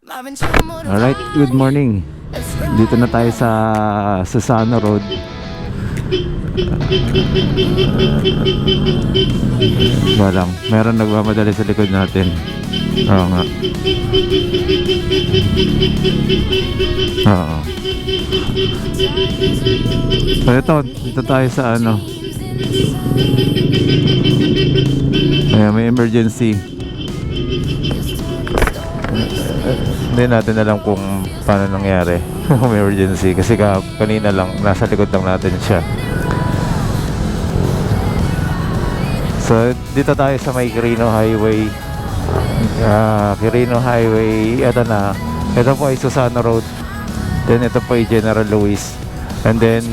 Alright, good morning. Dito na tayo sa Susana Road. Walang, meron nagmamadali sa likod natin. Oo nga. Oo. So ito, dito tayo sa ano. Ayan, may emergency. Hindi natin alam kung paano nangyari. May emergency kasi kanina lang nasa likod lang natin siya. So dito tayo sa may Quirino Highway. Quirino Highway, ito na. Ito po ay Susana Road. Then ito po ay General Luis. And then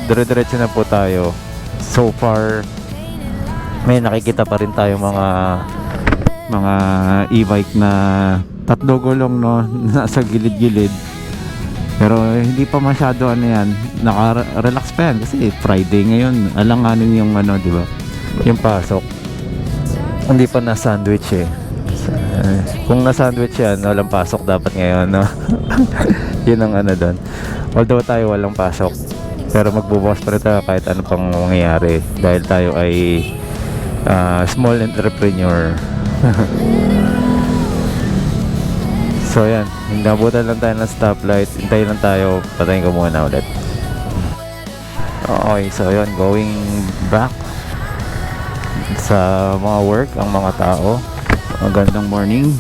dire-diretso na po tayo. So far may nakikita pa rin tayo mga e-bike na tatlo gulong, no, nasa gilid-gilid. Pero hindi pa masyado ano yan, naka-relax pa yan kasi Friday ngayon, alanganin yung ano, di ba, yung pasok. Hindi pa na-sandwich eh. Kung na-sandwich yan, walang pasok dapat ngayon, no? Yun ang ano doon. Although tayo walang pasok, pero magbubukas pa rin tayo kahit ano pang mangyayari dahil tayo ay small entrepreneur. So yan, nabutan lang tayo ng stoplight. Hintayin lang tayo, patayin ko muna ulit. Okay, so yun, going back sa mga work, ang mga tao. Magandang morning,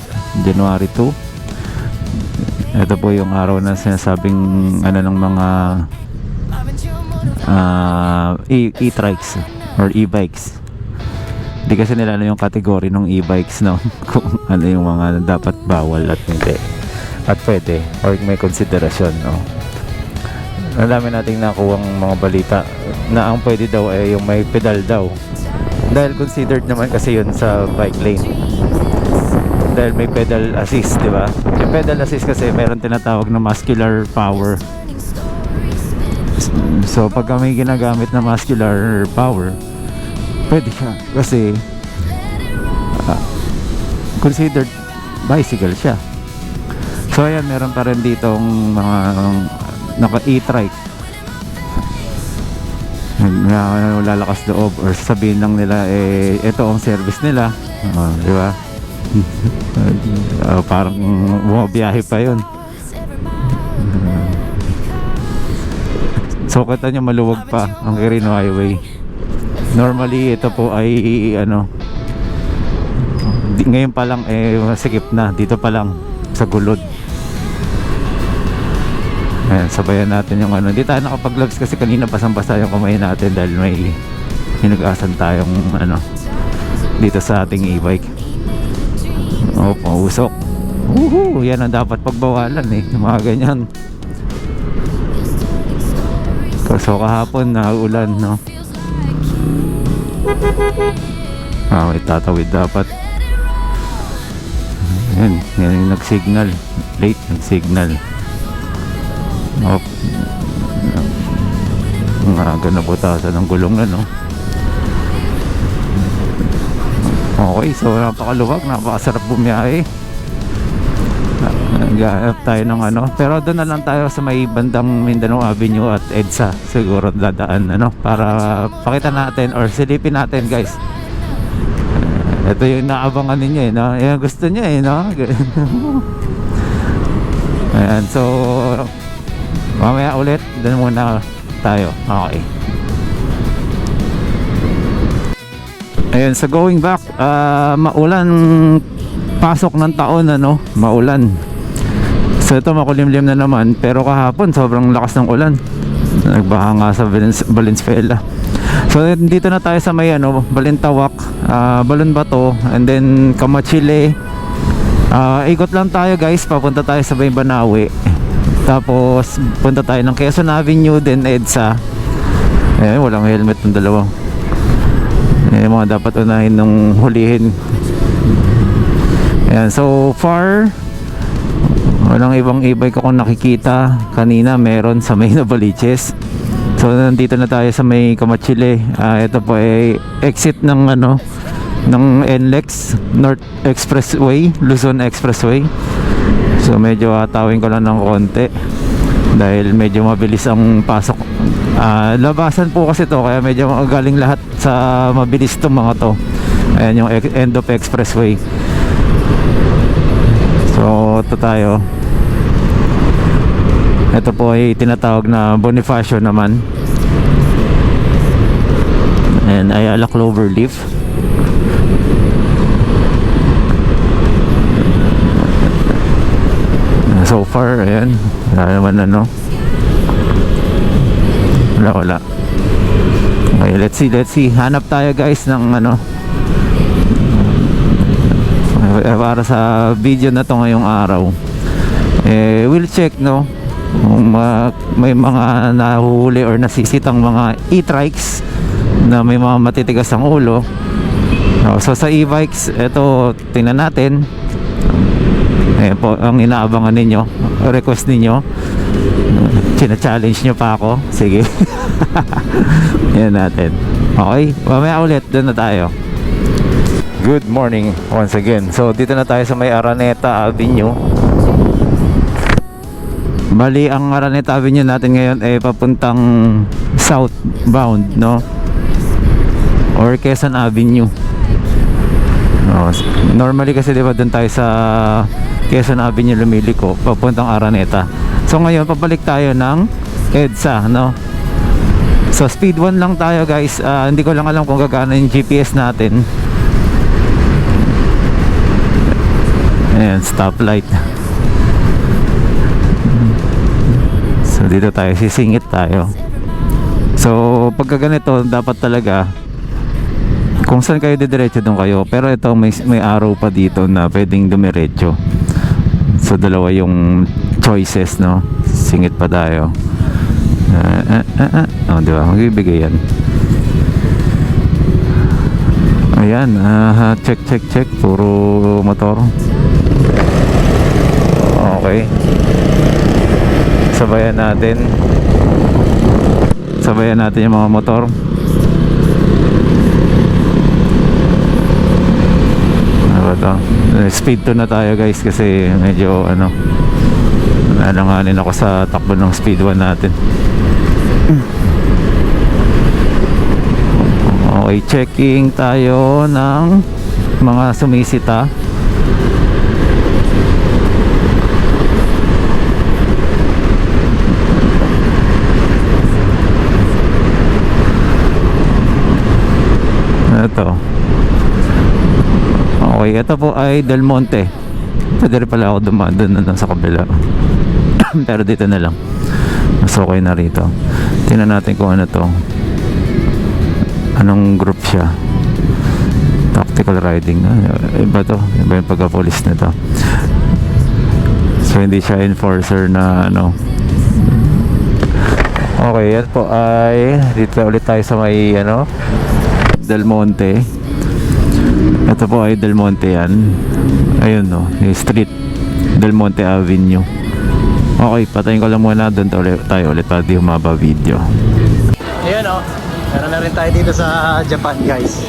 January 2. Ito po yung araw na sinasabing ano ng mga e-trikes or e-bikes. Hindi kasi nila ano yung kategory ng e-bikes, no? Kung ano yung mga dapat bawal at hindi at pwede or may konsiderasyon, no? Ang dami nating nakuhang mga balita na ang pwede daw ay yung may pedal daw dahil considered naman kasi yun sa bike lane dahil may pedal assist, di ba? Yung pedal assist kasi meron tinatawag na muscular power. So pag may ginagamit na muscular power, pwede siya kasi considered bicycle siya. So ayan, meron pa rin ditong mga naka e-trike na lalakas loob or sabihin lang nila eh ito ang service nila, di ba? Parang bumabiyahe pa yun. So kita nyo, maluwag pa ang Quirino Highway. Normally ito po ay ano, ngayon pa lang eh masikip na, dito pa lang sa gulod. Ayan, sabayan natin yung ano. Hindi tayo nakapag-gloves kasi kanina basang-basa yung kamay natin dahil may hinugasan tayong ano dito sa ating e-bike. Oh, pausok. Woohoo! Yan ang dapat pagbawalan eh, mga ganyan. So kahapon na ulan, no? May tatawid dapat. Yan yung nag-signal. Late nag-signal. Ganda butasan ng gulong na, no? Okay, so napakaluwag, napakasarap bumiyahe. Naghahanap tayo ng ano, pero doon na lang tayo sa may bandang Mindanao Avenue at EDSA siguro dadaan, ano, para pakita natin or silipin natin, guys. Ito yung naabangan ninyo eh, no? Yung gusto nyo eh, no? Ayan, so mamaya ulit, doon muna tayo. Okay. Ayan, so going back, maulan pasok ng taon, ano? Maulan. So ito makulimlim na naman, pero kahapon sobrang lakas ng ulan. Nagbaha nga sa Valenzuela. So dito na tayo sa may ano, Balintawak, Balonbato, and then Kamachile. Ikot lang tayo, guys, papunta tayo sa may Banawe. Tapos punta tayo ng Quezon Avenue, then EDSA. Walang helmet ng dalawa. Mga dapat unahin nung hulihin. Ayan, so far walang ibang e-bike akong nakikita. Kanina meron sa may Novaliches. So nandito na tayo sa may Kamachile. Ito po ay exit ng ano, ng NLEX North Expressway, Luzon Expressway. So medyo hatawin ko lang ng konti dahil medyo mabilis ang pasok. Labasan po kasi to, kaya medyo galing lahat sa mabilis tong mga to. Ayan yung end of expressway. So ito tayo. Ito po ay tinatawag na Bonifacio naman. And Ayala Cloverleaf. So far, ayan, wala naman ano. Wala. Okay, let's see. Hanap tayo guys ng ano, para sa video na to ngayong araw. We'll check, no, kung may mga nahuhuli or nasisitang mga e-trikes na may mga matitigas ang ulo. So sa e-bikes, ito tingnan natin. Ayan po ang inaabangan ninyo, request ninyo. China-challenge nyo pa ako. Sige. Yan natin. Okay, mamaya ulit, doon na tayo. Good morning once again. So dito na tayo sa may Araneta Avenue. Bali, ang Araneta Avenue natin ngayon ay papuntang southbound, no? Or Quezon Avenue. Normally kasi diba doon tayo sa Quezon Avenue lumiliko papuntang Araneta. So ngayon pabalik tayo ng EDSA, no? So speed 1 lang tayo guys. Hindi ko lang alam kung gagana yung GPS natin. Ayan, stoplight. So dito tayo, sisingit tayo. So pagka ganito dapat talaga kung saan kayo didiretso doon kayo, pero ito may arrow pa dito na pwedeng dumiretso. So dalawa yung choices, no? Singit pa tayo. Di ba? Magbibigay yan. Ayan, check. Puro motor. Okay. Sabayan natin yung mga motor. Speed 2 na tayo guys kasi medyo ano, nalanganin ako sa takbo ng speed 1 natin. Okay, checking tayo ng mga sumisita. Ito. Okay, ito po ay Del Monte. Pwede rin pala ako dumaan doon sa kabila. Pero dito na lang. Mas okay na rito. Tingnan natin kung ano to. Anong group siya. Tactical riding. Iba to. Iba yung pagka-police na to. So hindi siya enforcer na ano. Okay, yan po ay dito ulit tayo sa may ano, Del Monte. Ito po ay Del Monte yan. Ayun, no, yung street Del Monte Avenue. Okay, patayin ko lang muna. Doon tayo ulit para di humaba video. Ayun, no, meron na rin tayo dito sa Japan guys.